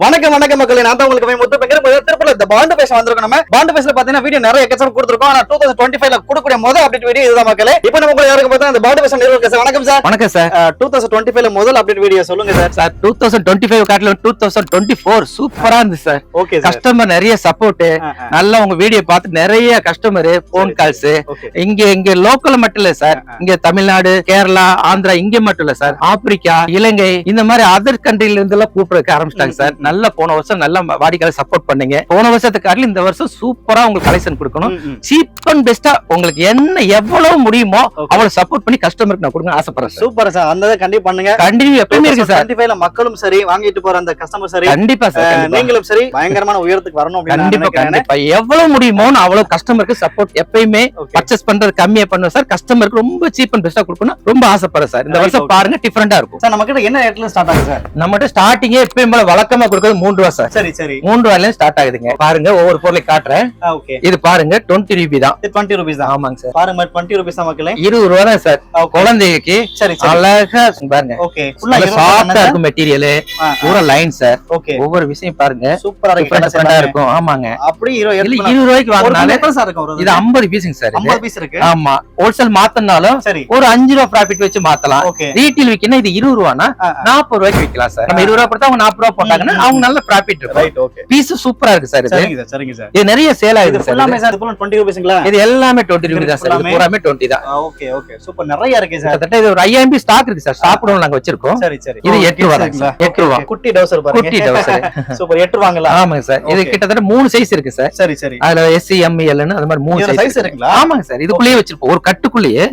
வணக்கம் மக்களே, நான் தான் உங்களுக்கு முத்து திருப்பூர்ல இந்த பாண்டு பேச வந்திருக்கோம். நம்ம பாண்டு பேசல பாத்தீங்கன்னா வீடியோ நிறைய எக்கச்சக்கம் கொடுத்துருக்கோம். ஆனா 2025ல கொடுக்கக்கூடிய முதல் அப்டேட் வீடியோ இதுதான் மக்களே. இப்போ நம்ம உங்களுக்கு யாருக்கு பார்த்தா அந்த பாண்டு பேச நிறுவனம் சார். வணக்கம் சார். வணக்கம் சார். 2025ல முதல் அப்டேட் வீடியோ சொல்லுங்க சார். சார் 2025 காட்டில 2024 சூப்பரா இருந்துச்சு சார். Okay sir. கஸ்டமர் நிறைய சப்போர்ட், நல்லா உங்க வீடியோ பார்த்து நிறைய கஸ்டமர் போன் கால்ஸ். இங்க லோக்கல் மட்டும் இல்ல சார், இங்க தமிழ்நாடு, கேரளா, ஆந்திரா இங்க மட்டும் இல்ல சார், ஆப்பிரிக்கா, இலங்கை இந்த மாதிரி அதர் கண்ட்ரில இருந்து எல்லாம் கூப்பிடுறதுக்கு ஆரம்பிச்சிட்டாங்க சார். நல்ல போன வருஷம் நல்ல வாடிக்கையாளர் சப்போர்ட் பண்ணீங்க. போன வருஷத்துக்கு இந்த வருஷம் சூப்பரா உங்களுக்கு கலெக்ஷன் கொடுக்கணும். சீப் அண்ட் பெஸ்டா உங்களுக்கு என்ன எவ்வளவு முடியுமோ அவ்வளவு சப்போர்ட் பண்ணி கஸ்டமருக்கு நான் கொடுங்க ஆசைப்படுறேன். Super sir. அந்த கண்டிப்பா பண்ணுங்க. கண்டிப்பா எப்பவுமே இருக்கு சார். 25ல மக்களும் சரி, வாங்கிட்டு போற அந்த கஸ்டமர் சரி, கண்டிப்பா சார், நீங்களும் சரி பயங்கரமான உயரத்துக்கு வரணும் அப்படின்னு கண்டிப்பா எவ்வளவு முடியுமோ அவ்வளவு கஸ்டமருக்கு சப்போர்ட் எப்பயுமே பர்ச்சேஸ் பண்றது கம்மியா பண்ணுவேன் சார். கஸ்டமருக்கு ரொம்ப சீப் அண்ட் பெஸ்டா கொடுக்கணும் ரொம்ப ஆசைப்படுறேன் சார். இந்த வருஷம் பாருங்க டிஃபரெண்டா இருக்கும் சார். நம்ம கிட்ட என்ன ரேட்ல ஸ்டார்ட் ஆகுது சார்? நம்ம ஸ்டார்டிங்கே எப்பயும் போல வழக்கமா கொடுக்கிறது 3 ரூபா சார். சரி சரி. 3 ரூபாயில ஸ்டார்ட் ஆகுதுங்க. பாருங்க ஒவ்வொரு பொருளை காட்டுறேன். ஓகே. இது பாருங்க 20 ரூபாய் தான். 20 ரூபாய் தான். ஆமாங்க சார். பாருங்க 20 ரூபாய் தான் மக்களே. 20 ரூபாய் தான் சார். குழந்தைக்கு சரி அழகா பாருங்க. ஓகே. ஃபுல்லா சாஃப்ட்டா இருக்கும் மெட்டீரியல். பூரா லைன் சார். ஓகே. ஒவ்வொரு விஷயம் பாருங்க சூப்பரா இருக்கும். ஆமாங்க. அப்படி 20 ரூபாய்க்கு வாங்குனாலே இது 50 பீஸுங்க சார். 50 பீஸ் இருக்கு. ஆமா. ஹோல்சேல் மாத்தனாலும் ஒரு 5 ரூபாய் ப்ராஃபிட் வச்சு மாத்தலாம். ரீட்டெயில் விக்கினா இது 20 ரூபானா 40 ரூபாய்க்கு விக்கலாம் சார். நம்ம 20 ரூபாய் போட்டா அவங்க 40 ரூபாய் போட்டாங்கன்னா அவங்க நல்ல ப்ராஃபிட் இருக்கும். ரைட். ஓகே. பீஸ் சூப்பரா இருக்கு சார். சரிங்க சார். சரிங்க சார். இது நிறைய சேல் ஆகுது சார். எல்லாமே சார் 20 ரூபாய்ங்களா? இது எல்லாமே 20 ரூபாய் தான் சார். இது பூராமே 20 தான். Okay okay. சூப்பர். நிறைய இருக்கு சார். கிட்டத்தட்ட இது ஒரு 5000 பீஸ் ஸ்டாக் இருக்கு சார். ஸ்டாக் கூட நாங்க வச்சிருக்கோம். சரி சரி. இது 8 ரூபாய் தான். 8 ரூபாய். குட்டி டவுசர் பாருங்க. குட்டி டவுசர். சூப்பர். 8 ரூபாய்ங்களா? ஆமாங்க சார். இது கிட்டத்தட்ட 3 சைஸ் இருக்கு சார். சரி சரி. அதுல எஸ் எம் எல் ன்னு அந்த மாதிரி 3 சைஸ் இருக்குங்களா? ஆமாங்க சார். இதுக்குள்ளேயே வச்சிருப்போம். ஒரு கட்டுக்குள்ளேயே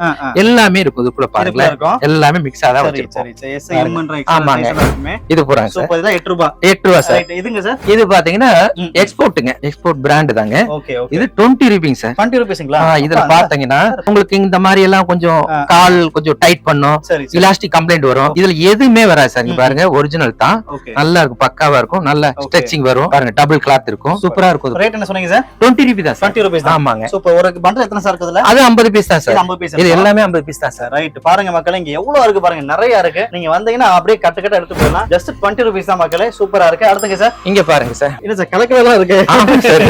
எல்லாமே இருக்கும். இதுக்குள்ள பாருங்க எல்லாமே மிக்ஸ் ஆதா வச்சிருக்கோம். சரி சரி. எஸ் எம் ன்ற ஆமாங்க. இது போறாங்க சார். சூப்பர். இது 8 ரூபாய். 8 ரூபாய் சார். இதுங்க சார். இது பாத்தீங்கன்னா எக்ஸ்போர்ட்ங்க. எக்ஸ்போர்ட் பிராண்ட் தாங்க. Okay okay. இது 20 ரூபாய்ங்க சார். 20 ரூபாய்ங்களா? இதுல பாத்தீங்கன்னா உங்களுக்கு இந்த மாதிரி எல்லாம் கொஞ்சம் கால் கொஞ்சம் டைட் பண்ணும், எலாஸ்டிக் கம்ப்ளைண்ட் வரும். இதுல எதுவுமே வராது சார். இங்க பாருங்க ஒரிஜினல் தான். நல்லா இருக்கும், பக்காவா இருக்கும், நல்ல ஸ்ட்ரெச்சிங் வரும். பாருங்க டபுள் கிளாத் இருக்கும், சூப்பரா இருக்கும். ரேட் என்ன சொன்னீங்க சார்? 20 ரூபாய் தான். 20 ரூபாய் தான். ஆமாங்க. சூப்பர். ஒரு பண்டல் எத்தனை சார் இருக்குதுல? அது 50 பீஸ் தான் சார். 50 பீஸ். இது எல்லாமே 50 பீஸ் தான் சார். ரைட். பாருங்க மக்களே, இங்க எவ்வளவு இருக்கு பாருங்க. நிறைய இருக்கு. நீங்க வந்தீங்கன்னா அப்படியே கட்டு கட்ட எடுத்து போயிடலாம். ஜஸ்ட் 20 ரூபாய் தான் மக்களே. சூப்பரா இருக்கு. அடுத்துங்க சார். இங்க பாருங்க சார். என்ன சார் கலக்கலா இருக்கு? ஆமா சார்.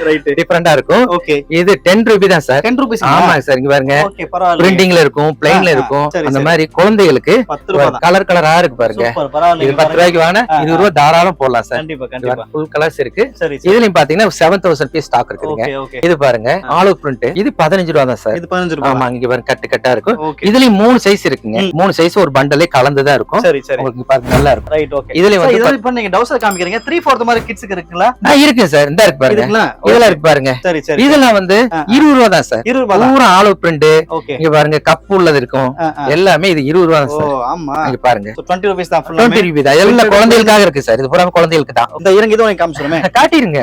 ரைட். டிஃபரண்டா இருக்கும். ஓகே. இது 10 ரூபாய் தான் சார். 10 ரூபாய். ஆமா சார். இங்க பாருங்க. ஓகே பரவாயில்லை. பிரிண்டிங்ல இருக்கும், பிளைன்ல இருக்கும். அந்த மாதிரி குழந்தைகளுக்கு 10 ரூபாய் தான். கலர் கலரா இருக்கு பாருங்க. சூப்பர். பரவாயில்லை. இது 10 ரூபாய்க்கு வாங்க 20 ரூபாய் தாராளம் போடலாம் சார். கண்டிப்பா கண்டிப்பா. ஃபுல் கலர்ஸ் இருக்கு. சரி. இதுலயும் பாத்தீங்கன்னா 7000 பீஸ் ஸ்டாக் இருக்குங்க. இது பாருங்க ஆல் ஓவர் பிரிண்ட். இது 15 ரூபாய் தான் சார். இது 15 ரூபாய். ஆமா. இங்க பாருங்க கட்டு கட்டா இருக்கும். இதுலயும் 3 சைஸ் இருக்குங்க. 3 சைஸ் ஒரு பண்டலே கலந்துதான் இருக்கும். சரி சரி. உங்களுக்கு பாருங்க நல்லா இருக்கும். ரைட். ஓகே. இதுல வந்து இப்போ நீங்க டவுசர் காமிக்கிறீங்க. 3/4 மாதிரி கிட்ஸ்க்கு இருக்குங்களா? இருக்கு சார். இந்த இருக்கு பாருங்க. இதெல்லாம் இருக்கு பாருங்க. சரி சரி. இதெல்லாம் வந்து 20 ரூபாய் தான் சார். 20 ரூபாய். பூரா ஆல் ஓவர் பிரிண்ட். ஓகே. இங்க பாருங்க கப் உள்ளது இருக்கும். எல்லாமே இது 20 ரூபாய் தான் சார். ஆமா. இங்க பாருங்க. 20 ரூபாய் தான். 20 ரூபாய் தான். எல்லாம் குழந்தைகளுக்காக இருக்கு சார். இது பூரா குழந்தைகளுக்கு தான். இந்த இருங்க இது உங்களுக்கு காமிச்சுறமே. காட்டிருங்க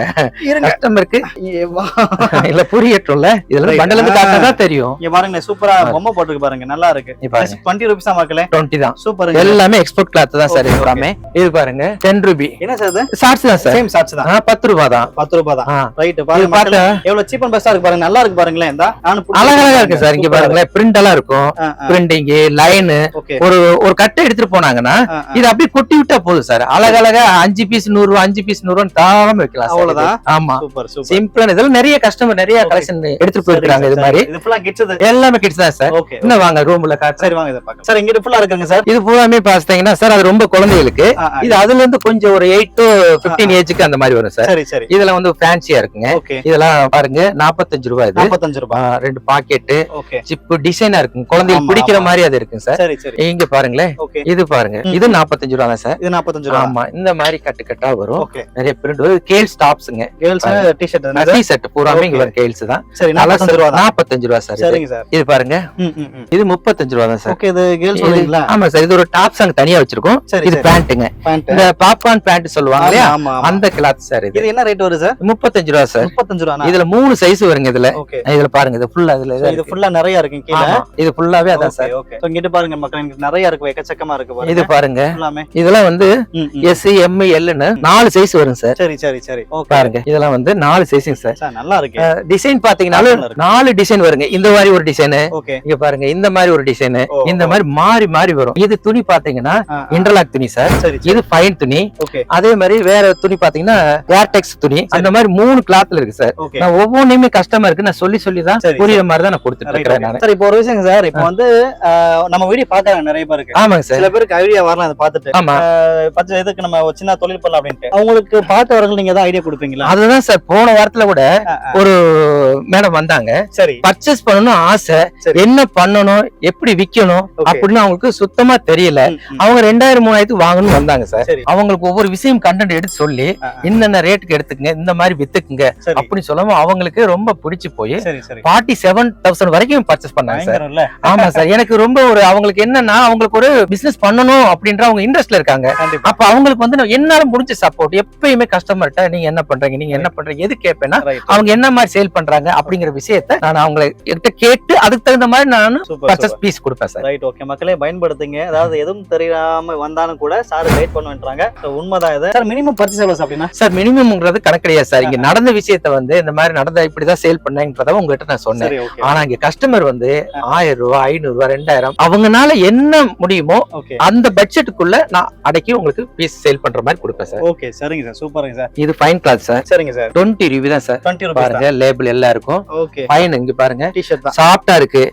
கஸ்டமருக்கு. இல்ல புரியட்டும்ல. இதெல்லாம் பண்டல இருந்து காட்டா தெரியும். இங்க பாருங்க சூப்பரா பொம்மை போட்டுருக்கு பாருங்க. நல்லா இருக்கு. 20 ரூபாய் தான் மக்களே. 20 தான். சூப்பர். எல்லாமே எக்ஸ்போர்ட் கிளாத் தான் சார். எல்லாமே இது பாருங்க 10 ரூபாய். என்ன சார் இது? ஷார்ட்ஸ் தான் சார். சேம் ஷார்ட்ஸ் தான். 10 ரூபாய் தான். 10 ரூபாய் தான். ரைட். பாருங்க மக்களே எவ்வளவு சீப் அண்ட் பெஸ்டா இருக்கு பாருங்க. நல்லா இருக்கு பாருங்களேன். இந்த அழகா இருக்கு சார். இங்க பாருங்களேன் பிரிண்ட் எல்லாம் இருக்கும். பிரிண்டிங் லைன் ஒரு கட்டை எடுத்துட்டு போனாங்கன்னா இது அப்படியே கொட்டி விட்டா போதும் சார். அழகழகா 5 பீஸ் 100 ரூபாய் 5 பீஸ் 100 ரூபாய் தாராளமா வைக்கலாம். அவ்வளவுதான். ஆமா. Super super. சிம்பிளா இதெல்லாம் நிறைய கஸ்டமர் நிறைய கலெக்ஷன் எடுத்துட்டு போயிருக்காங்க. இது மாதிரி இது ஃபுல்லா கிட்ஸ் எல்லாமே கிட்ஸ் தான் சார். என்ன வாங்க ரூம்ல காட்டு. சரி வாங்க இத பார்க்கலாம். சார் இங்க ஃபுல்லா இருக்குங்க சார். இது பூராமே பாத்தீங்கன்னா சார் அது ரொம்ப குழந்தைகளுக்கு. இது அதுல இருந்து கொஞ்சம் ஒரு 8 to 15 ஏஜ்க்கு அந்த மாதிரி வரும் சார். சரி சரி. இதெல்லாம் வந்து ஃபேன்சியா இருக்குங்க. இதெல்லாம் பாருங்க 45 ரூபாய். இது 45 ரூபாய். 2 பாக்கெட் ஓகே. சிப் டிசைனா இருக்கு. குழந்தைகளுக்கு பிடிக்கிற மாதிரி அது இருக்கு சார். சரி சரி. இங்க பாருங்களேன். இது பாருங்க. இது 45 ரூபாய் தான் சார். இது 45 ரூபாய். ஆமா. இந்த மாதிரி கட்டு கட்டா வரும். நிறைய பிரிண்ட் வரும். கேல் ஸ்டாப்ஸ்ங்க. Girls T-shirt. டி-ஷர்ட் பூராமே இங்க வர கேல்ஸ் தான். சரி 45 ரூபாய். 45 ரூபாய் சார். சரிங்க சார். இது பாருங்க. இது 35 ரூபாய் தான் சார். ஓகே. இது கேர்ள்ஸ் சொல்றீங்களா? ஆமா சார். இது ஒரு டாப்ஸ் அங்க தனியா வச்சிருக்கோம். இது பேண்ட்ங்க. இந்த பாப்கார்ன் பேண்ட் சொல்லுவாங்க இல்லையா? அந்த கிளாத் சார். இது இது என்ன ரேட் வருது சார்? 35 ரூபா சார். 35 ரூபா. இதுல 3 சைஸ் வருங்க. இதுல ஓகே, இதுல பாருங்க, இது ஃபுல்லா இதுல இது ஃபுல்லா நிறைய இருக்கு கீழ. இது ஃபுல்லாவே அதான் சார். ஓகே, சோ இங்க பாருங்க மக்களே, இங்க நிறைய இருக்கு, எக்கச்சக்கமா இருக்கு பாருங்க. இது பாருங்க, எல்லாமே இதெல்லாம் வந்து S M L ன்னு 4 சைஸ் வரும் சார். சரி சரி சரி. ஓகே, பாருங்க இதெல்லாம் வந்து 4 சைஸிங் சார். சார் நல்லா இருக்கு. டிசைன் பாத்தீங்கன்னா 4 டிசைன் வருங்க. இந்த மாதிரி ஒரு டிசைன், ஓகே, இங்க பாருங்க இந்த மாதிரி ஒரு டிசைன், இந்த மாதிரி மாறி மாறி வரும். இது துணி பாத்தீங்கன்னா இன்டர்லாக் துணி சார். சரி, இது ஃபைன் துணி. ஓகே, அதே மாதிரி வேற துணி பாத்தீங்கன்னா ஏர்டெக்ஸ் துணி. அந்த மாதிரி 3 கிளாத்ல இருக்கு சார். ஓகே. நான் ஒவ்வொன்றுமே கஸ்டமருக்கு நான் சொல்லி சொல்லி தான் சரி, புரியுற மாதிரி தான் நான் கொடுத்துட்டு இருக்கேன் நான். சார் இப்போ ஒரு விஷயம் சார், இப்போ வந்து நம்ம வீடியோ பாக்குறாங்க நிறைய பேருக்கு. ஆமாங்க சார். சில பேருக்கு ஐடியா வரலாம் இத பார்த்துட்டு. ஆமா, பச்சை எதுக்கு நம்ம ஒரு சின்ன தொழில் பண்ணலாம் அப்படின்ட்டு அவங்களுக்கு பார்த்தவர்கள் நீங்க தான் ஐடியா கொடுப்பீங்களா? அதுதான் சார். போன வாரத்துல கூட ஒரு மேடம் வந்தாங்க. சரி, பர்ச்சேஸ் பண்ணணும் ஆசை, சரி. என்ன பண்ணணும் எப்படி விக்கணும் அப்படின்னு அவங்களுக்கு சுத்தமா தெரியல. அவங்க 2000-3000 வாங்கணும்னு வந்தாங்க சார். சரி. அவங்களுக்கு ஒவ்வொரு விஷயம் கண்டென்ட் எடுத்து சொல்லி என்னென்ன ரேட்டுக்கு எடுத்துக்கங்க, இந்த மாதிரி வித்துக்குங்க சரி. அப்படின்னு சொல்லாம அவங்களுக்கு ரொம்ப பிடிச்சு போய் சரி சரி 47,000 வரைக்கும் பர்ச்சேஸ் பண்ணாங்க சார். பயங்கரம்ல. ஆமா சார். எனக்கு ரொம்ப ஒரு அவங்களுக்கு என்னன்னா அவங்களுக்கு ஒரு பிசினஸ் பண்ணணும் அப்படின்ற அவங்க இன்ட்ரெஸ்ட்ல இருக்காங்க. கண்டிப்பா. அப்ப அவங்களுக்கு வந்து நான் என்னால முடிஞ்ச சப்போர்ட் எப்பயுமே கஸ்டமர்கிட்ட நீங்க என்ன பண்றீங்க, நீங்க என்ன பண்றீங்க, எது கேட்பேன்னா Right. அவங்க என்ன மாதிரி சேல் பண்றாங்க அப்படிங்கிற விஷயத்தை நான் அவங்களை கிட்ட கேட்டு அதுக்கு தகுந்த மாதிரி நான் Super, பர்ச்சேஸ் super. பீஸ் கொடுப்பேன் சார். ரைட், ஓகே மக்களே, பயன்படுத்துங்க. அதாவது எதுவும் தெரியாம வந்தாலும் கூட சார் கைட் பண்ணுவேன்றாங்க. சோ உண்மைதான் இது. சார் மினிமம் பர்ச்சேஸ் எவ்வளவு அப்படினா? சார் மினிமம்ங்கிறது கணக்கு கிடையாது சார். இங்க நடந்த விஷயத்தை வந்து இந்த மாதிரி நடந்தா இப்படிதான் சேல் பண்ணேன்றத உங்ககிட்ட நான் சொன்னேன். சரி, ஓகே. ஆனா இங்க கஸ்டமர் வந்து 1000 ரூபாய், 500 ரூபாய், 2000 அவங்கனால என்ன முடியுமோ ஓகே, அந்த பட்ஜெட்டுக்குள்ள நான் அடக்கி உங்களுக்கு பீஸ் சேல் பண்ற மாதிரி கொடுப்பேன் சார். ஓகே, சரிங்க சார், சூப்பருங்க சார். இது ஃபைன் கிளாத் சார். சரிங்க சார். 20 ரூபாய் தான் சார். 20 ரூபாய் பாருங்க லேபிள் எல்லாம் இருக்கும். Okay, fine. இங்க பாருங்க டி-ஷர்ட் தான். சாஃப்டா இருக்கு.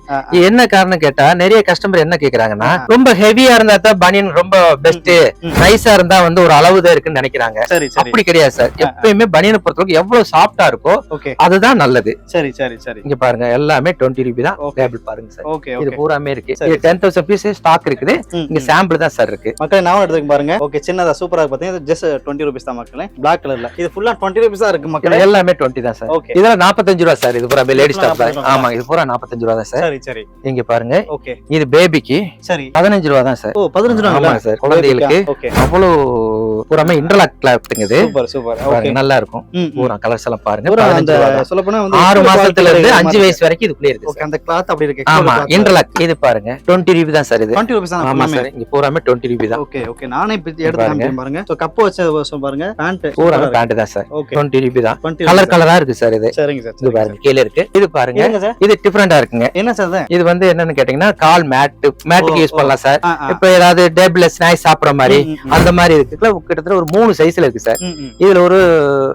என்ன காரணம் கேட்டா நிறைய கஸ்டமர் என்ன கேக்குறாங்கன்னா ரொம்ப ஹெவியா இருந்தா தான் பனியன் ரொம்ப பெஸ்ட், நைஸா இருந்தா வந்து ஒரு அளவு தான் இருக்குன்னு நினைக்கிறாங்க. சரி சரி. அப்படி கிடையாது சார். எப்பயுமே பனியனை பொறுத்தவரைக்கும் எவ்வளவு சாஃப்டா இருக்கோ ஓகே, அதுதான் நல்லது. சரி சரி சரி. இங்க பாருங்க எல்லாமே 20 ரூபாய் தான். Okay. லேபிள் பாருங்க சார். ஓகே, இது ஓகே. பூராமே இருக்கு. சரி. இது 10,000 பீஸ் ஸ்டாக் இருக்குது. இங்க சாம்பிள் தான் சார் இருக்கு. மக்களே நான் எடுத்துக்க பாருங்க. ஓகே, சின்னதா சூப்பரா இருக்கு பாத்தீங்க. இது ஜஸ்ட் 20 ரூபீஸ் தான் மக்களே. Black கலர்ல. இது ஃபுல்லா 20 ரூபீஸ் தான் இருக்கு மக்களே. இது எல்லாமே 20 தான் சார். ஓகே. இதெல்லாம் 45 ரூபாய் சார். இது பூரா லேடிஸ் ஸ்டாக் 45 தான். ஆமா, இது பூரா 45 ரூபாய் தான் சார். சரி சரி. இங்க பாருங்க ஓகே, இது பேபிக்கு சரி. 15 ரூபாய் தான் சார். ஓ 15 ஆமா ரூபாய் சார். குழந்தைகளுக்கு ஓகே. அவ்வளவு பூராமே இன்டர்லாக் கிளாத்துங்க இது. Super super. ஓகே, பாருங்க நல்லா இருக்கும். பூரா கலர்ஸ் எல்லாம் பாருங்க. பூரா 15 அந்த ரூபாய் தான். சொல்லப்போனா வந்து 6 மாசத்துல இருந்து 5 வயசு வரைக்கும் இதுக்குள்ளே இருக்கு ஓகே, சார். அந்த கிளாத் அப்படி இருக்கு. ஆமா, இன்டர்லாக். இது பாருங்க 20 ரூபாய் தான் சார். இது 20 ரூபீஸ் தான். ஆமா சார். இங்க பூராமே 20 ரூபாய் தான். ஓகே ஓகே, நானே இப்ப எடுத்து காமிக்கிறேன் பாருங்க. சோ கப் வச்ச பாருங்க, பேண்ட் பூராமே பேண்ட் தான் சார். ஓகே, 20 ரூபாய் தான். 20 கலர் கலரா இருக்கு சார். இது சரிங்க சார். இது பாருங்க கீழ இருக்கு. இது பாருங்க என்னங்க சார்? இது டிஃபரெண்டா இருக்குங்க. என்ன சார் இது? இது வந்து என்னன்னு கேட்டீங்கன்னா கால் மேட்டுக்கு யூஸ் பண்ணலாம் சார். இப்ப ஏதாவது டேபிள்ல ஸ்நாக்ஸ் சாப்பிடுற மாதிரி அந்த மாதிரி இருக்கு. கிட்டத்தட்ட ஒரு 3 சைஸ்ல இருக்கு சார். இதுல ஒரு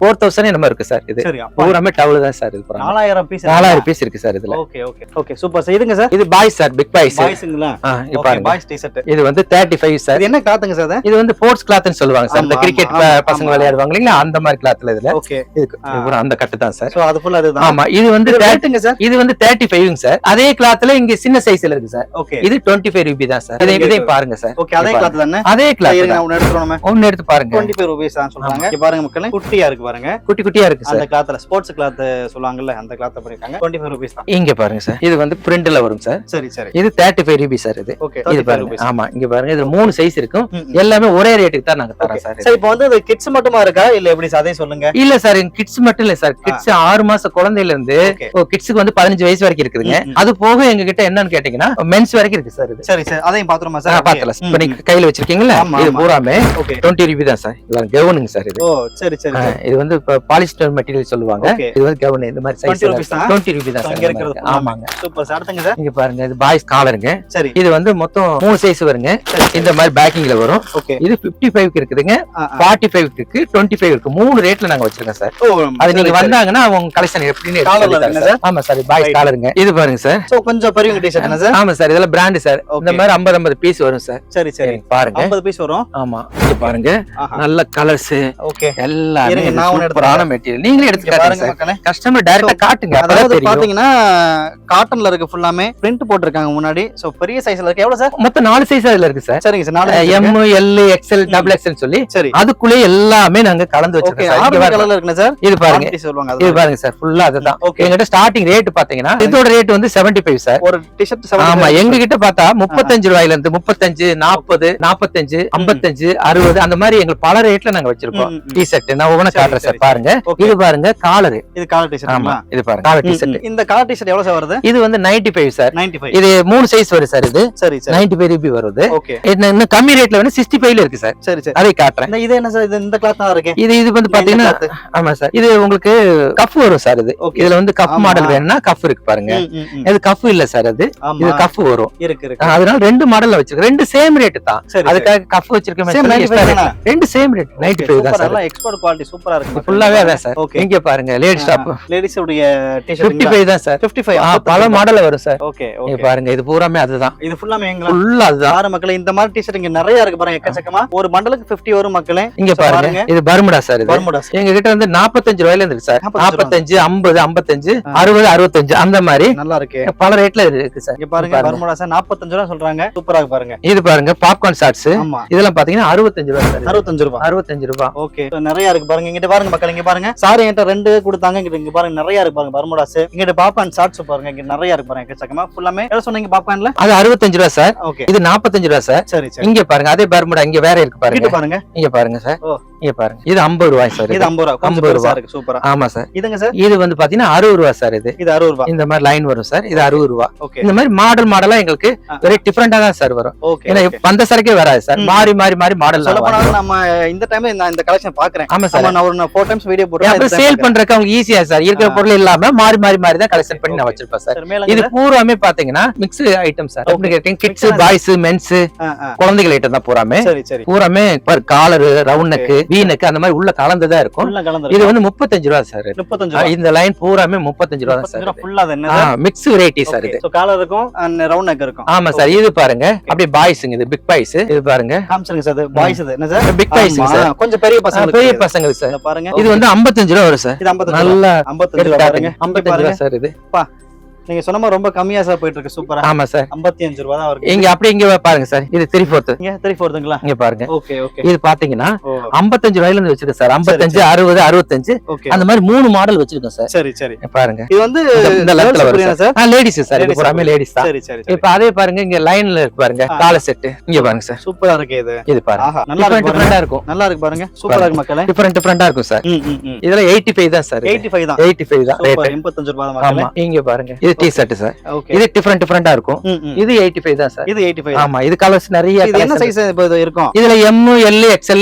4000 என்னமோ இருக்கு சார். இது சரி, பூராமே டவல் தான் சார். இது பூரா 4000 பீஸ். 4000 பீஸ் இருக்கு சார் இதுல. Okay okay okay, super sir. இதுங்க சார்? இது பாய்ஸ் சார், பிக் பாய்ஸ். பாய்ஸ்ங்களா? இது ஓகே, பாருங்க. Boys T-shirt. இது வந்து 35 சார். இது என்ன கிளாத்ங்க சார் இது? இது வந்து ஸ்போர்ட்ஸ் கிளாத்னு சொல்லுவாங்க சார். இந்த ஆமா, கிரிக்கெட் ஆமா, பசங்க ஆமா. விளையாடுவாங்க இல்லைங்களா, அந்த மாதிரி கிளாத்ல இதுல ஓகே. இதுக்கு இது பூரா அந்த கட்டு தான் சார். சோ அது ஃபுல்லா அதுதான். ஆமா, இது வந்து ரேட்டுங்க சார்? இது வந்து 35 சார். அதே கிளாத்ல இங்க சின்ன சைஸ்ல இருக்கு சார். ஓகே, இது 25 ரூபாய் தான் சார். இதை பாருங்க சார். ஓகே, அதே கிளாத் தானே? அதே கிளாத் இருங்க நான் ஒன்னு எடுத்துறோம். ஒன்னு எடுத்து பாருங்க. 25 ரூபீஸ் தான் சொல்றாங்க. இங்க பாருங்க மக்களே, குட்டியா இருக்கு பாருங்க. குட்டி குட்டியா இருக்கு அந்த சார். கிளாத்ல ஸ்போர்ட்ஸ் கிளாத் சொல்லுவாங்கல்ல, அந்த கிளாத் பண்ணிருக்காங்க. 25 ரூபீஸ் தான். இங்க பாருங்க சார். இது வந்து பிரிண்ட்ல வரும் சார். சரி சரி. இது 35 ரூபாய் சார். இது ஓகே, இது 35 பாருங்க. ரூபீஸ். ஆமா, இங்க பாருங்க. இதுல 3 சைஸ் இருக்கும். எல்லாமே ஒரே ரேட்டுக்கு தான் நாங்க தரோம் சார். சரி, இப்போ வந்து அது கிட்ஸ் மட்டுமா இருக்கா இல்ல எப்படி சார்? அதே சொல்லுங்க. இல்ல சார், கிட்ஸ் மட்டும் இல்ல சார். கிட்ஸ் 6 மாச குழந்தையில இருந்து கிட்ஸ்க்கு வந்து 15 வயசு வரைக்கும் இருக்குதுங்க. அது போக எங்க கிட்ட என்னன்னு கேட்டீங்கன்னா மென்ஸ் வரைக்கும் இருக்கு சார். இது சரி சார், அதையும் பாத்துறோமா சார்? பாத்தலாம். இப்ப நீங்க கையில வச்சிருக்கீங்களா, இது பூராமே ஓகே 20 ரூபாய் தான் சார். இதெல்லாம் கவுனுங்க சார். இது ஓ சரி சரி. இது வந்து பாலிஸ்டர் மெட்டீரியல் சொல்லுவாங்க. இது வந்து கவுன் இந்த மாதிரி சைஸ் 20 ரூபீஸ் தான். 20 ரூபாய் தான் இங்க சார். இருக்குது. ஆமாங்க. Super sir. அடுத்துங்க சார்? இங்க பாருங்க, இது பாய்ஸ் காலருங்க. சரி. இது வந்து மொத்தம் 3 சைஸ் வருங்க. இந்த மாதிரி பேக்கிங்ல வரும். ஓகே, இது 55 க்கு இருக்குதுங்க, 45 இருக்கு, 25 இருக்கு. 3 ரேட்ல நாங்க வச்சிருக்கோம் சார். ஓ அது நீங்க வந்தாங்கன்னா அவங்க கலெக்ஷன் எப்படின்னு காலர்ல எடுத்து இருக்குங்க சார். ஆமா சார், பாய்ஸ் காலருங்க. இது பாருங்க சார். சோ கொஞ்சம் பெரிய டி-ஷர்ட் என்ன சார்? ஆமா சார், இதெல்லாம் பிராண்ட் சார். இந்த மாதிரி 50 பீஸ் வரும் சார். சரி சரி. பாருங்க 50 பீஸ் வரும். ஆமா, இது பாருங்க நல்ல கலர்ஸ் ஓகே. எல்லாமே இருங்க, நான் ஒன்னு சூப்பரான மெட்டீரியல். நீங்களே எடுத்து காட்டுங்க பாருங்க சார். மக்களே. கஸ்டமர் டைரக்டா காட்டுங்க. அதாவது அப்பதான் தெரியும். பாத்தீங்கன்னா காட்டன்ல இருக்கு, ஃபுல்லாமே பிரிண்ட் போட்டிருக்காங்க முன்னாடி. சோ பெரிய சைஸ்ல இருக்கு. எவ்வளவு சார்? மொத்தம் 4 சைஸ் அதுல இருக்கு சார். சரிங்க sir. 4 M, L, XL, XXL சொல்லி சரி. அதுக்குள்ளே எல்லாமே நாங்க கலந்து ஓகே, வச்சிருக்கோம் சார். ஆரஞ்சு இங்க கலர்ல இருக்குங்க சார். இது பாருங்க, ஆரஞ்சு சொல்வாங்க இது அது. பாருங்க சார், ஃபுல்லா அதுதான். ஓகே. எங்ககிட்ட ஸ்டார்டிங் ரேட் பாத்தீங்கன்னா இதோட ரேட் வந்து 75 சார். ஒரு டி-ஷர்ட் ஆமா, 75. எங்க கிட்ட பார்த்தா 35 ரூபாயில இருந்து 35, 40, 45, 55, 60 அந்த மாதிரி மாதிரி எங்களுக்கு பல ரேட்ல நாங்க வச்சிருக்கோம் டி ஷர்ட். நான் ஒவ்வொன்னு காட்டுறேன் சார், பாருங்க. Okay. இது பாருங்க காலர். இது காலர் டி ஆமா, ஷர்ட். இது பாருங்க காலர் டி ஷர்ட். இந்த காலர் டி ஷர்ட் எவ்வளவு சார் வருது? இது வந்து 95 சார். 95. இது 3 சைஸ் வரும் சார். இது சரி சரி. 95 ரூபாய் வருது. ஓகே. இன்னும் கம்மி ரேட்ல வந்து 65 ல இருக்கு சார். சரி சரி. அதை காட்டுறேன். இது என்ன சார்? இந்த கிளாத் தான் இருக்கு. இது வந்து பாத்தீங்கன்னா ஆமா சார், இது உங்களுக்கு கஃப் வரும் சார். இது இதுல வந்து கஃப் மாடல் வேணும்னா கஃப் இருக்கு பாருங்க. இது கஃப் இல்ல சார், அது இது கஃப் வரும். அதனால 2 மாடல்ல வச்சிருக்கேன். 2 சேம் ரேட் தான். அதுக்காக கஃப் வச்சிருக்கேன். ரெண்டு சேம் ரேட் 95 தான் சார். எக்ஸ்போர்ட் குவாலிட்டி சூப்பரா இருக்கு. ஃபுல்லாவே அதான் சார். இங்க பாருங்க லேடிஸ் டாப். லேடிஸ் உடைய டி-ஷர்ட் 55 தான் சார். 55 பல மாடல்ல வரும் சார். ஓகே இங்க பாருங்க, இது பூராமே அதுதான். இது ஃபுல்லாமே எங்களா? ஃபுல்லா அதுதான். யார மக்களே, இந்த மாதிரி டி-ஷர்ட் இங்க நிறைய இருக்கு பாருங்க, எக்கச்சக்கமா. ஒரு பண்டலுக்கு 50 வரும் மக்களே. இங்க பாருங்க, இது பர்முடா சார். இது பர்முடா. எங்க கிட்ட வந்து 45 ரூபாயில இருக்கு சார். 45, 50, 55, 60, 65 அந்த மாதிரி நல்லா இருக்கு. பல ரேட்ல இருக்கு சார். இங்க பாருங்க பர்முடா சார் 45 ரூபாய் சொல்றாங்க. சூப்பரா இருக்கு பாருங்க. இது பாருங்க பாப்கார்ன் ஷார்ட்ஸ். ஆமா, இதெல்லாம் பாத்தீங்கன்னா 65 ரூபாய் சார். 65 ரூபாய். 65 ரூபாய். ஓகே, நிறைய இருக்கு பாருங்க. இங்க பாருங்க மக்களே, இங்க பாருங்க. சாரி என்கிட்ட 2 கொடுத்தாங்க. இங்க பாருங்க நிறைய இருக்கு பாருங்க பர்முடாஸ். இங்க பாப்கார்ன் ஷார்ட்ஸ் பாருங்க, இங்க நிறைய இருக்கு பாருங்க எக்கச்சக்கமா. ஃபுல்லாமே என்ன சொன்னீங்க பாப்கார்ன்ல? அது 65 ரூபாய் சார். ஓகே, இது 45 ரூபாய் சார். சரி சரி. இங்க பாருங்க அதே பர்முடா இங்க வேற இருக்கு பாருங்க. இங்க பாருங்க, இங்க பாருங்க சார். இங்க பாருங்க, இது 50 ரூபாய் சார். இது 50 ரூபாய். 50 ரூபாய் இருக்கு. சூப்பரா. ஆமா சார். இதுங்க சார்? இது வந்து பாத்தீங்கன்னா 60 ரூபாய் சார். இது 60 ரூபாய். இந்த மாதிரி லைன் வரும் சார். இது 60 ரூபாய். ஓகே. இந்த மாதிரி மாடலா எங்களுக்கு வெரி டிஃபரெண்டா தான் சார் வரும். ஓகே. ஏன்னா வந்த சரக்கே வராது சார். மாறி மாடல் சொல்ல போனா நம்ம இந்த டைம்ல நான் இந்த கலெக்ஷன் பாக்குறேன். ஆமா சார். நான் ஒரு 4 டைம்ஸ் வீடியோ போடுறேன். அப்புறம் சேல் பண்றதுக்கு அவங்க ஈஸியா சார். இருக்கிற பொருள் இல்லாம மாறி தான் கலெக்ஷன் பண்ணி நான் வச்சிருப்பேன் சார். இது பூராமே பாத்தீங்கன்னா மிக்ஸ் ஐட்டம் சார். எப்படி கேட்டீங்க, கிட்ஸ், பாய்ஸ், மென்ஸ், குழந்தைகள் ஐட்டம் தான் பூராமே. சரி சரி. பூராமே collar, round neck, V neck அந்த மாதிரி உள்ள கலந்துதான் இருக்கும். இது வந்து 35 ரூபாய் சார். 35 ரூபாய். இந்த லைன் பூராமே 35 ரூபாய் தான் சார். ஃபுல்லா அது என்ன? Mix variety sir. இது சோ காலர் இருக்கும் and ரவுண்ட் நெக் இருக்கும். ஆமா சார். இது பாருங்க அப்படியே பாய்ஸ்ங்க. இது பிக் பாய்ஸ். இது பாருங்க காம்சருங்க சார். இது பாய்ஸ். இது என்ன சார்? Big boys sir. கொஞ்சம் பெரிய பசங்களுக்கு சார். பாருங்க, இது வந்து 55 ரூபாய் வரும் சார். இது 55 நல்ல 55 ரூபாய் பாருங்க. 55 ரூபாய் சார். இது நீங்க சொன்ன மாதிரி ரொம்ப கம்மியா சார் போயிட்டு இருக்கு. சூப்பரா. ஆமா சார். 55 ரூபாய் தான் இருக்கு. இங்க அப்படி இங்க பாருங்க சார். இது 3/4. இங்க 3/4ங்களா? இங்க பாருங்க. Okay okay. இது பாத்தீங்கன்னா 55 ரூபாயில இருந்து வச்சிருக்கேன் சார். 55, 60, 65 அந்த மாதிரி 3 மாடல் வச்சிருக்கேன் சார். சரி சரி. பாருங்க, இது வந்து இந்த லெவல்ல வரும் சார். Ladies sir. இது பூராமே லேடிஸ் தான். சரி சரி. இப்ப அதே பாருங்க, இங்க லைன்ல இருக்கு பாருங்க கால செட். இங்க பாருங்க சார். சூப்பரா இருக்கு இது. இது பாருங்க, நல்லா டிஃபரெண்டா இருக்கும். நல்லா இருக்கு பாருங்க. சூப்பரா இருக்கு மக்களே. டிஃபரெண்டா இருக்கும் சார். இதெல்லாம் 85 தான் சார். 85 தான். 85 தான் ரேட். 85 ரூபாய் தான் மக்களே. ஆமா, இங்க பாருங்க. இது டி-ஷர்ட் சார். இது டிஃபரெண்டா இருக்கும். இது 85 தான் சார். இது 85. ஆமா, இது கலர்ஸ் நிறைய. இது என்ன சைஸ் இருக்கும்? இதுல M, L, XL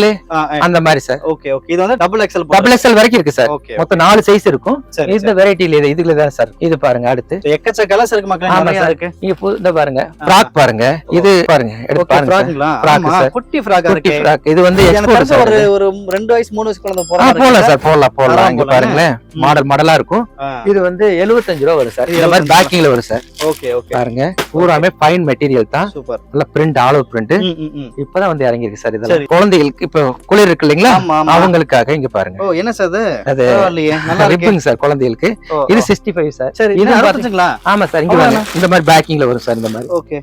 அந்த மாதிரி சார். Okay okay. இது வந்து டபுள் XL வரைக்கும் இருக்கு சார். மொத்தம் 4 சைஸ் இருக்கும். இந்த வெரைட்டில இதுல தான் சார். இது பாருங்க அடுத்து எக்கச்சக்க கலர்ஸ் இருக்கு மக்களே. நிறைய இருக்கு. இங்க இந்த பாருங்க ஃப்ராக் பாருங்க. இது பாருங்க, எடுத்து பாருங்க. Frock sir. குட்டி ஃப்ராக் இருக்கு. இது வந்து எக்ஸ்போர்ட் சார். ஒரு 2 வயசு 3 வயசு குழந்தை போறாங்க. போலாம் சார், போலாம். இங்க பாருங்களேன், மாடலா இருக்கும். இது வந்து 75 ரூபாய் வரும் சார். இந்த மாதிரி பேக்கிங்ல வரும் சார். Okay okay. பாருங்க, பூராமே ஃபைன் மெட்டீரியல் தான். சூப்பர். நல்ல பிரிண்ட், ஆல் ஓவர் பிரிண்ட். இப்பதான் வந்து இறங்கி இருக்கு சார். இதெல்லாம் குழந்தைகளுக்கு இப்ப குளிர் இருக்கு இல்லீங்களா, அவங்களுக்காக. இங்க பாருங்க. ஓ, என்ன சார் இது? அது நல்லா இருக்குங்க சார் குழந்தைகளுக்கு. இது 65 சார். சரி, இது பாத்துங்களா? ஆமா சார். இங்க பாருங்க, இந்த மாதிரி பேக்கிங்ல வரும் சார். இந்த மாதிரி. ஓகே.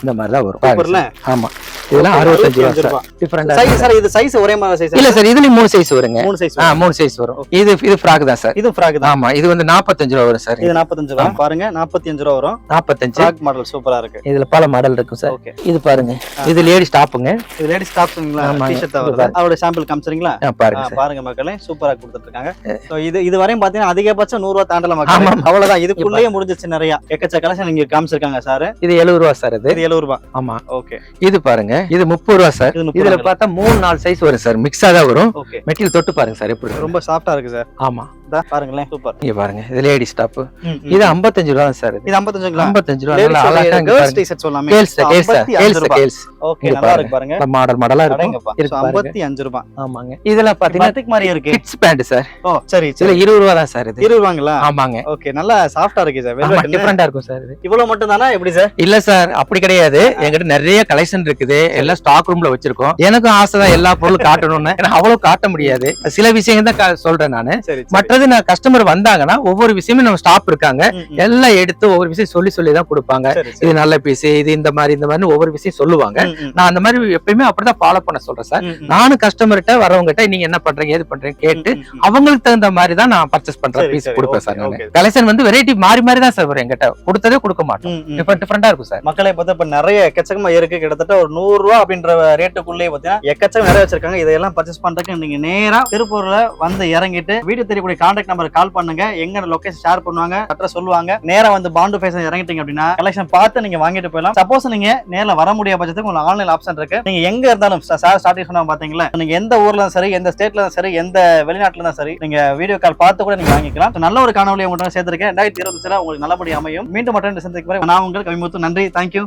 இந்த மாதிரி தான் வரும். சூப்பர்ல. ஆமா, இதெல்லாம் 65 ரூபாய் சார். டிஃபரெண்டா சைஸ் சார். இது சைஸ் ஒரே மாதிரி சைஸ் இல்ல சார். இதுல 3 சைஸ் வருங்க. 3 சைஸ். 3 சைஸ் வரும். இது ஃப்ராக் தான் சார். இது ஃப்ராக் தான். ஆமா, இது வந்து 45 ரூபாய் வரும் சார். இது 45 ரூபாய். பாருங்க, 45 ரூபாய் வரும். 45 ஃப்ராக் மாடல் சூப்பரா இருக்கு. இதுல பல மாடல் இருக்கும் சார். இது பாருங்க, இது லேடிஸ் டாப்புங்க. இது லேடிஸ் டாப்ஸ்ங்களா? டி-ஷர்ட் வருது. அவரோட சாம்பிள் காமிச்சறீங்களா? பாருங்க மக்களே, சூப்பரா கொடுத்துட்டு இருக்காங்க. சோ இது வரையும் பாத்தீங்கன்னா அதிகபட்சம் 100 ரூபாய் தாண்டல மக்களே. அவ்வளவுதான். இதுக்குள்ளேயே முடிஞ்சிச்சு. நிறைய எக்கச்சக்க கலெக்ஷன் இங்க காமிச்சிருக்காங்க சார். இது 70 ரூபாய் சார். இது 70 ரூபாய். ஆமா. ஓகே. இது பாருங்க, இது 30 ரூபாய் சார். இதுல பார்த்தா 3-4 சைஸ் வரும் சார். மிக்ஸா தான் வரும். மெட்டீரியல் தொட்டு பாருங்க சார், எப்படி ரொம்ப சாஃப்ட்டா இருக்கு சார். ஆமா, பாருங்களேன், சூப்பர். இங்க பாருங்க, இது லேடிஸ் டாப். இது 55 ரூபாய் சார். இது 55ங்களா? 55 ரூபாய். நல்லா அழகா இருக்கு. கேர்ள்ஸ் டி-ஷர்ட் சொல்லலாமே. கேர்ள்ஸ். ஓகே, நல்லா இருக்கு பாருங்க. மாடலா இருக்கும். 55 ரூபாய். ஆமாங்க. இதெல்லாம் பாத்தீங்கன்னா பத்திக் மாதிரி இருக்கு. Kids pant sir. ஓ, சரி இதுல 20 ரூபாய் தான் சார். இது 20 ரூபாய்ங்களா? ஆமாங்க. ஓகே, நல்லா சாஃப்ட்டா இருக்கு சார். வெல்வெட் டிஃபரெண்டா இருக்கும் சார். இது இவ்வளவு மட்டும் தானா எப்படி சார்? இல்ல சார், அப்படி கிடையாது. என்கிட்ட நிறைய கலெக்ஷன் இருக்குது. எல்லாம் ஸ்டாக் ரூம்ல வச்சிருக்கோம். எனக்கும் ஆசை தான் எல்லா பொருளும் காட்டணும்னு. ஏன்னா அவ்வளவு காட்ட முடியாது. சில விஷயங்கள் தான் சொல்றேன் நானு. மற்ற மற்றது நான் கஸ்டமர் வந்தாங்கன்னா ஒவ்வொரு விஷயமும் நம்ம ஸ்டாப் இருக்காங்க, எல்லாம் எடுத்து ஒவ்வொரு விஷயம் சொல்லி தான் கொடுப்பாங்க. இது நல்ல பீஸ், இது இந்த மாதிரி ஒவ்வொரு விஷயம் சொல்லுவாங்க. நான் அந்த மாதிரி எப்பயுமே அப்படிதான் ஃபாலோ பண்ண சொல்றேன் சார். நானும் கஸ்டமர்கிட்ட வரவங்ககிட்ட நீங்க என்ன பண்றீங்க ஏது பண்றீங்க கேட்டு அவங்களுக்கு தகுந்த மாதிரி தான் நான் பர்ச்சேஸ் பண்ற பீஸ் கொடுப்பேன் சார். கலெக்ஷன் வந்து வெரைட்டி மாறி தான் சார் வரும், எங்கிட்ட கொடுத்ததே கொடுக்க மாட்டோம், டிஃபரெண்டா இருக்கும் சார். மக்களை பார்த்தா இப்ப நிறைய எக்கச்சக்கமா இருக்கு, கிட்டத்தட்ட ஒரு 100 ரூபா அப்படின்ற ரேட்டுக்குள்ளே பாத்தீங்கன்னா எக்கச்சக்கம் நிறைய வச்சிருக்காங்க. இதெல்லாம் பர்ச்சேஸ் பண்றதுக்கு நீங்க நேரா திருப்பூர்ல வந்து இறங்கிட்டு வீடியோ தெரியக்கூடிய கான்டாக்ட் நம்பர் கால் பண்ணுங்க, எங்க லொகேஷன் ஷேர் பண்ணுவாங்க, அட்ரஸ் சொல்லுவாங்க. நேரா வந்து பாண்டு ஃபேஷன் இறங்கிட்டீங்க அப்படின்னா கலெக்ஷன் பார்த்து நீங்க வாங்கிட்டு போயிடலாம். சப்போஸ் நீங்க நேர்ல வர முடியாத பட்சத்துக்கு உங்களுக்கு ஆன்லைன் ஆப்ஷன் இருக்கு. நீங்க எங்க இருந்தாலும் சார் ஸ்டார்டிங் சொன்னா பாத்தீங்களா, நீங்க எந்த ஊர்ல சரி, எந்த ஸ்டேட்ல சரி, எந்த வெளிநாட்டுல தான் சரி, நீங்க வீடியோ கால் பார்த்து கூட நீங்க வாங்கிக்கலாம். நல்ல ஒரு காணொலி உங்கள்கிட்ட சேர்த்திருக்கேன். 2026 உங்களுக்கு நல்லபடியா அமையும். மீண்டும் மற்ற சந்திக்கும் வரை நான் உங்களுக்கு கவிமுத்து. நன்றி, தேங்க்யூ.